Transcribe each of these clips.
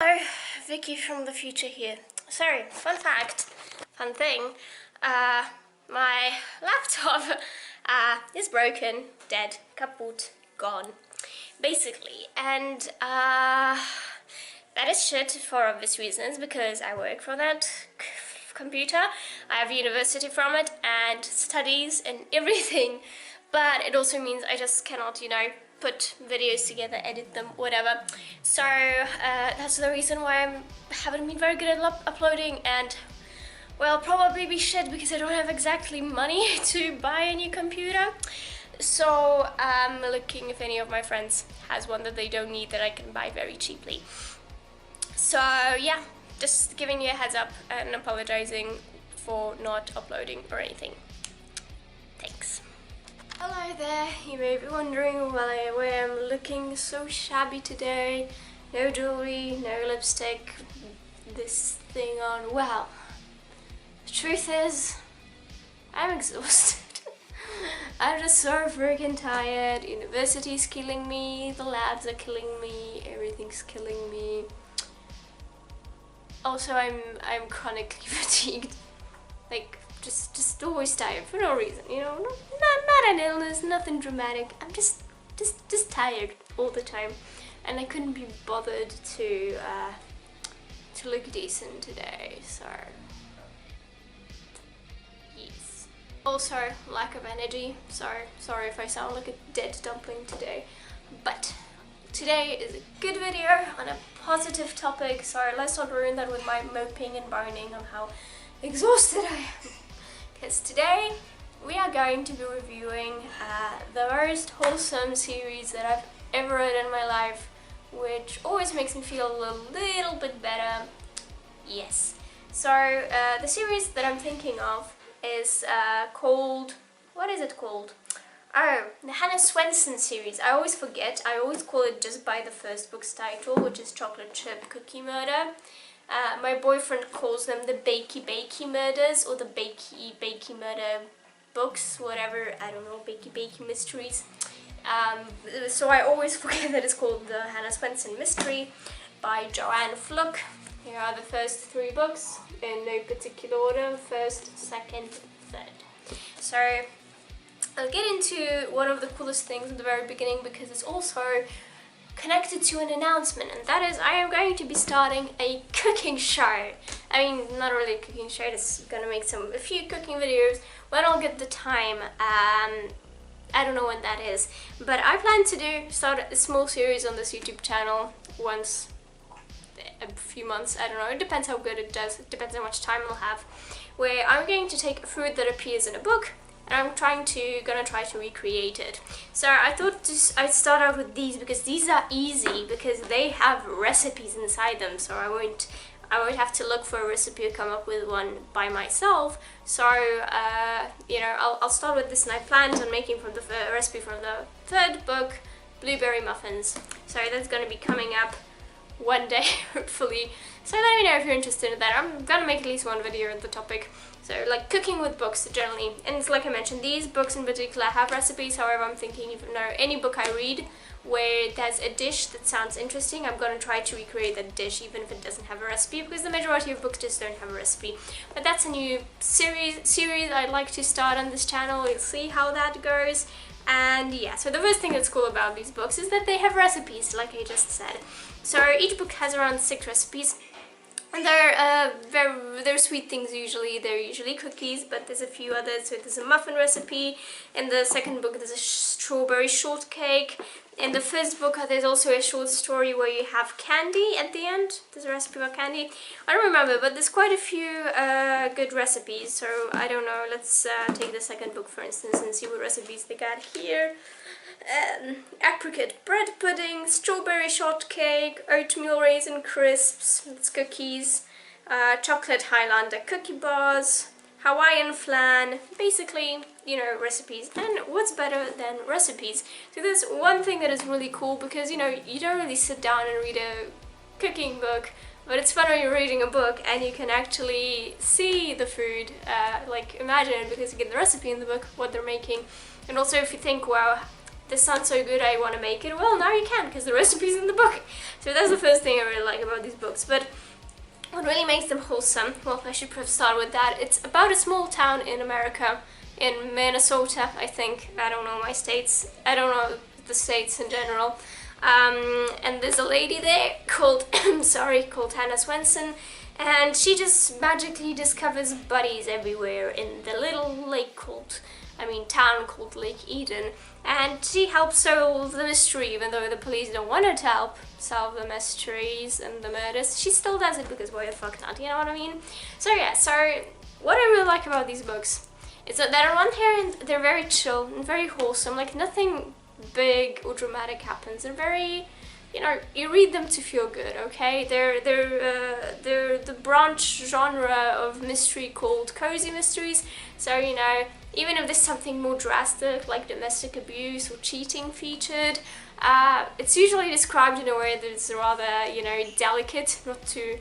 Hello, Vicky from the future here. Sorry, fun thing, my laptop is broken, dead, kaput, gone, basically, and that is shit for obvious reasons because I work for that computer, I have university from it and studies and everything, but it also means I just cannot, put videos together, edit them, whatever. So that's the reason why I haven't been very good at uploading, and well, probably be shit because I don't have exactly money to buy a new computer. So I'm looking if any of my friends has one that they don't need that I can buy very cheaply. So yeah, just giving you a heads up and apologizing for not uploading or anything. Thanks. Hello there, you may be wondering why I'm looking so shabby today. No jewelry, no lipstick, this thing on. Well, the truth is, I'm exhausted. I'm just so freaking tired. University's killing me, the labs are killing me, everything's killing me. Also, I'm chronically fatigued. Like, just always tired for no reason, not an illness, nothing dramatic. I'm just tired all the time, and I couldn't be bothered to look decent today. So yes. Also, lack of energy. Sorry if I sound like a dead dumpling today, but today is a good video on a positive topic. Sorry, let's not ruin that with my moping and moaning on how exhausted I am. Because today we are going to be reviewing the most wholesome series that I've ever read in my life, which always makes me feel a little bit better. Yes. So the series that I'm thinking of is called, what is it called? Oh, the Hannah Swenson series. I always forget. I always call it just by the first book's title, which is Chocolate Chip Cookie Murder. My boyfriend calls them the Bakey Murders or the Bakey Murder books, whatever, I don't know, Bakey Mysteries. So I always forget that it's called the Hannah Swenson Mystery by Joanne Fluke. Here are the first 3 books in no particular order, first, second, third. So I'll get into one of the coolest things at the very beginning because it's also connected to an announcement, and that is I am going to be starting a cooking show. I mean, not really a cooking show, just gonna make a few cooking videos when I'll get the time. I don't know when that is, but I plan to start a small series on this YouTube channel once a few months, I don't know, it depends how good it does, it depends how much time I'll have, where I'm going to take a food that appears in a book and I'm gonna try to recreate it. So I thought I'd start out with these because these are easy because they have recipes inside them, so I won't have to look for a recipe or come up with one by myself. So I'll start with this, and I planned on making from the recipe from the 3rd book, blueberry muffins. So that's gonna be coming up one day, hopefully. So let me know if you're interested in that. I'm gonna make at least one video on the topic. So like cooking with books generally, and it's like I mentioned, these books in particular have recipes. However, I'm thinking if any book I read where there's a dish that sounds interesting, I'm gonna try to recreate that dish even if it doesn't have a recipe, because the majority of books just don't have a recipe. But that's a new series I'd like to start on this channel. We'll see how that goes. And yeah, so the first thing that's cool about these books is that they have recipes, like I just said. So each book has around 6 recipes. And they're sweet things usually. They're usually cookies, but there's a few others. So there's a muffin recipe. In the 2nd book, there's a strawberry shortcake. In the 1st book, there's also a short story where you have candy at the end. There's a recipe about candy. I don't remember, but there's quite a few good recipes. So I don't know. Let's take the 2nd book, for instance, and see what recipes they got here. Apricot bread pudding, strawberry shortcake, oatmeal raisin crisps, that's cookies, chocolate Highlander cookie bars, Hawaiian flan, basically, recipes. And what's better than recipes? So there's one thing that is really cool because, you don't really sit down and read a cooking book, but it's fun when you're reading a book and you can actually see the food, like imagine it, because you get the recipe in the book, what they're making. And also if you think, wow, this sounds so good, I want to make it. Well, now you can, because the recipe's in the book. So that's the first thing I really like about these books. But what really makes them wholesome, well, I should perhaps start with that. It's about a small town in America, in Minnesota, I think. I don't know my states. I don't know the states in general. And there's a lady there called, called Hannah Swenson, and she just magically discovers buddies everywhere in the little town called Lake Eden, and she helps solve the mystery, even though the police don't want her to help solve the mysteries and the murders. She still does it, because why the fuck not, you know what I mean? So yeah, so what I really like about these books is that on one hand, they're very chill and very wholesome, like nothing big or dramatic happens. They're very, you read them to feel good, okay? They're the branch genre of mystery called cozy mysteries. So, even if there's something more drastic like domestic abuse or cheating featured, it's usually described in a way that's rather, delicate, not to,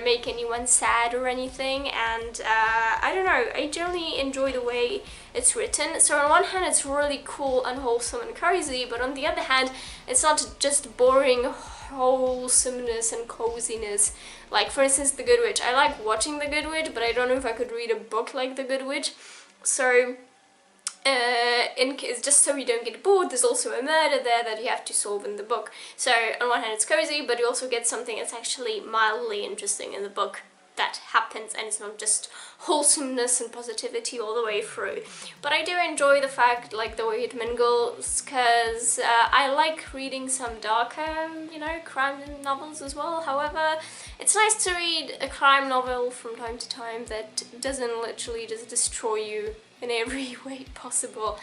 make anyone sad or anything. And I don't know, I generally enjoy the way it's written. So on one hand, it's really cool and wholesome and cozy, but on the other hand, it's not just boring wholesomeness and coziness. Like, for instance, The Good Witch. I like watching The Good Witch, but I don't know if I could read a book like The Good Witch. So just so you don't get bored, there's also a murder there that you have to solve in the book. So on one hand it's cozy, but you also get something that's actually mildly interesting in the book that happens, and it's not just wholesomeness and positivity all the way through. But I do enjoy the fact, like, the way it mingles, because I like reading some darker, crime novels as well. However, it's nice to read a crime novel from time to time that doesn't literally just destroy you in every way possible.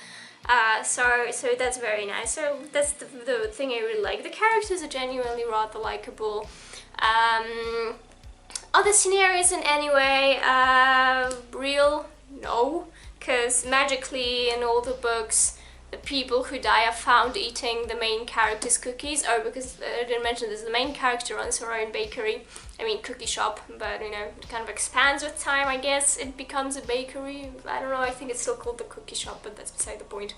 So that's very nice. So that's the thing I really like. The characters are genuinely rather likable. Are the scenarios in any way real? No, because magically in all the books, the people who die are found eating the main character's cookies. Oh, because I didn't mention this, the main character runs her own bakery, cookie shop, but it kind of expands with time, I guess. It becomes a bakery. I don't know, I think it's still called the cookie shop, but that's beside the point.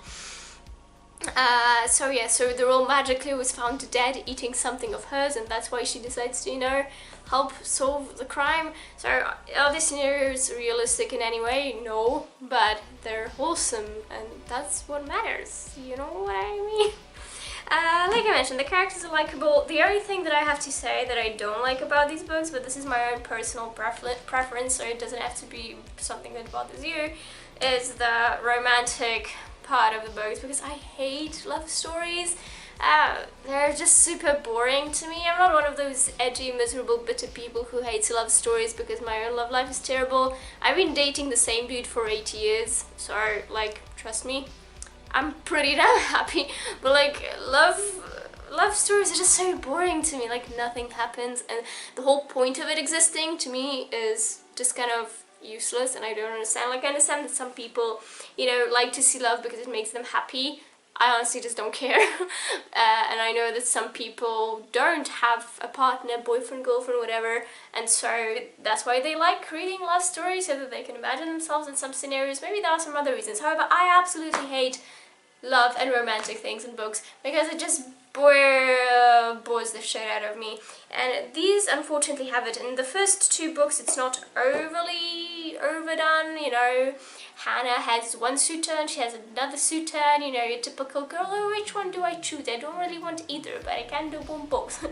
So they're all magically was found dead eating something of hers, and that's why she decides to, help solve the crime. So are these scenarios realistic in any way? No, but they're wholesome, and that's what matters. You know what I mean? Like I mentioned, the characters are likable. The only thing that I have to say that I don't like about these books, but this is my own personal preference, so it doesn't have to be something that bothers you, is the romantic part of the books, because I hate love stories. They're just super boring to me. I'm not one of those edgy, miserable, bitter people who hates love stories because my own love life is terrible. I've been dating the same dude for 8 years, so, trust me, I'm pretty damn happy. But, love stories are just so boring to me. Nothing happens, and the whole point of it existing to me is just kind of useless, and I don't understand. I understand that some people, like to see love because it makes them happy. I honestly just don't care. And I know that some people don't have a partner, boyfriend, girlfriend, whatever, and so that's why they like reading love stories, so that they can imagine themselves in some scenarios. Maybe there are some other reasons. However, I absolutely hate love and romantic things in books, because it just bores the shit out of me. And these unfortunately have it. In the first 2 books it's not overly overdone, Hannah has one suitor and she has another suitor, and your typical girl, oh, which one do I choose? I don't really want either, but I can do both.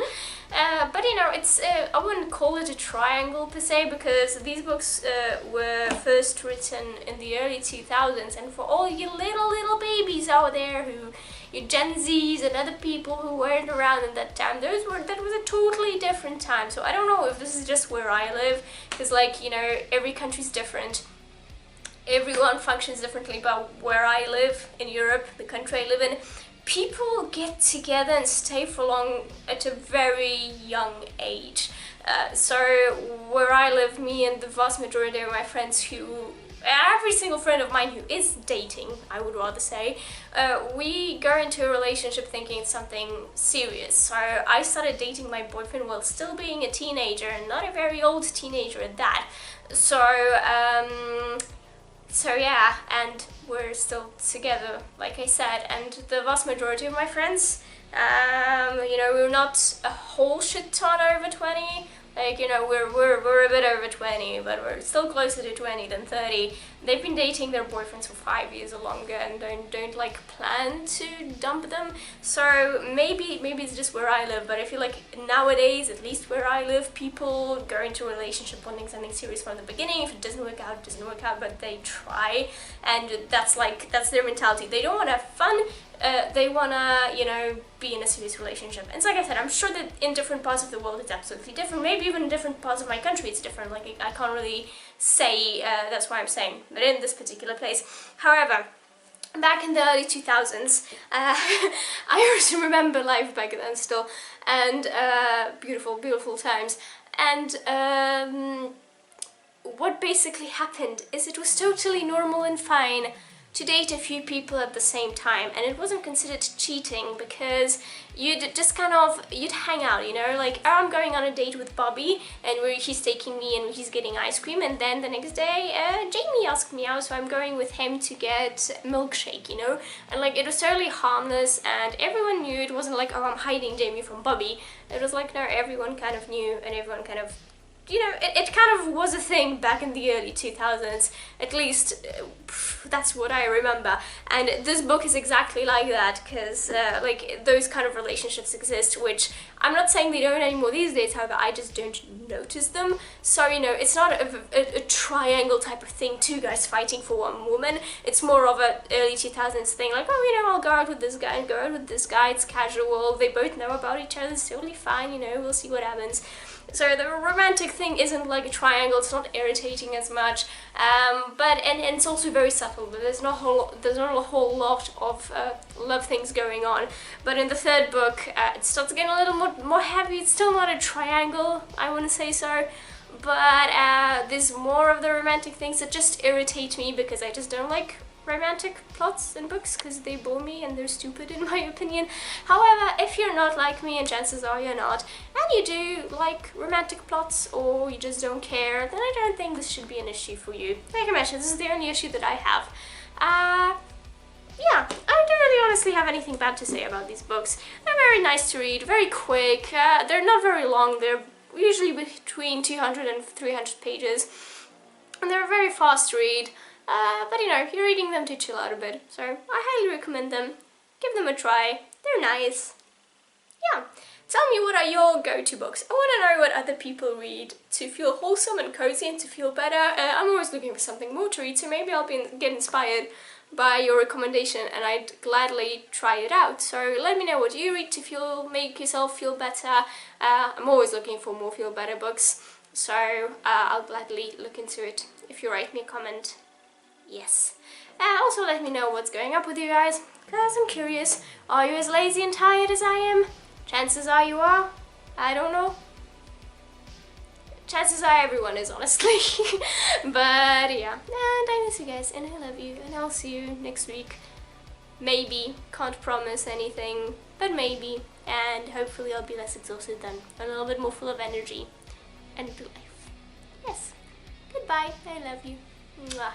But it's I wouldn't call it a triangle per se, because these books were first written in the early 2000s, and for all you little babies out there who, you Gen Zs and other people who weren't around in that time, that was a totally different time. So I don't know if this is just where I live, because every country's different. Everyone functions differently, but where I live in Europe, the country I live in, people get together and stay for long at a very young age. So where I live, me and the vast majority of my friends every single friend of mine who is dating, I would rather say, we go into a relationship thinking it's something serious. So I started dating my boyfriend while still being a teenager, and not a very old teenager at that. So So yeah, and we're still together, like I said, and the vast majority of my friends, you know, we're not a whole shit ton over 20. Like, you know, we're a bit over 20, but we're still closer to 20 than 30. They've been dating their boyfriends for 5 years or longer and don't like plan to dump them. So maybe it's just where I live, but I feel like nowadays, at least where I live, people go into a relationship wanting something serious from the beginning. If it doesn't work out, it doesn't work out, but they try, and that's their mentality. They don't want to have fun. They wanna, you know, be in a serious relationship. And so, like I said, I'm sure that in different parts of the world it's absolutely different. Maybe even in different parts of my country it's different. Like, I can't really say, that's why I'm saying, but in this particular place. However, back in the early 2000s, I also remember life back then still, and beautiful, beautiful times. And what basically happened is it was totally normal and fine to date a few people at the same time, and it wasn't considered cheating because you'd just kind of, you'd hang out, you know, like, oh, I'm going on a date with Bobby and he's taking me and he's getting ice cream, and then the next day Jamie asked me out, so I'm going with him to get milkshake, you know, and like, it was totally harmless and everyone knew. It wasn't like, oh, I'm hiding Jamie from Bobby. It was like, no, everyone kind of knew, and everyone kind of, you know, it kind of was a thing back in the early 2000s, at least that's what I remember. And this book is exactly like that, because like, those kind of relationships exist, which I'm not saying they don't anymore these days, however, I just don't notice them. So, you know, it's not a triangle type of thing, two guys fighting for one woman. It's more of a early 2000s thing, like, oh, you know, I'll go out with this guy and go out with this guy, it's casual, they both know about each other, it's totally fine, you know, we'll see what happens. So the romantic thing isn't like a triangle, it's not irritating as much, but and it's also very subtle. There's not a whole lot of love things going on. But in the third book, it starts getting a little more heavy. It's still not a triangle, I wouldn't say so, but there's more of the romantic things that just irritate me because I just don't like romantic plots in books because they bore me and they're stupid in my opinion. However, if you're not like me, and chances are you're not, and you do like romantic plots or you just don't care, then I don't think this should be an issue for you. Like I mentioned, this is the only issue that I have. Yeah, I don't really honestly have anything bad to say about these books. They're very nice to read, very quick, they're not very long, they're usually between 200 and 300 pages, and they're a very fast read. But you know, you're reading them to chill out a bit, so I highly recommend them. Give them a try. They're nice. Yeah. Tell me, what are your go-to books? I want to know what other people read to feel wholesome and cozy and to feel better. I'm always looking for something more to read, so maybe I'll get inspired by your recommendation and I'd gladly try it out. So let me know what you read to make yourself feel better. I'm always looking for more feel better books, so I'll gladly look into it if you write me a comment. Yes. Also let me know what's going up with you guys, because I'm curious. Are you as lazy and tired as I am? Chances are you are. I don't know. Chances are everyone is, honestly. But yeah. And I miss you guys and I love you, and I'll see you next week. Maybe. Can't promise anything, but maybe. And hopefully I'll be less exhausted then. A little bit more full of energy and life. Yes. Goodbye. I love you. Mwah.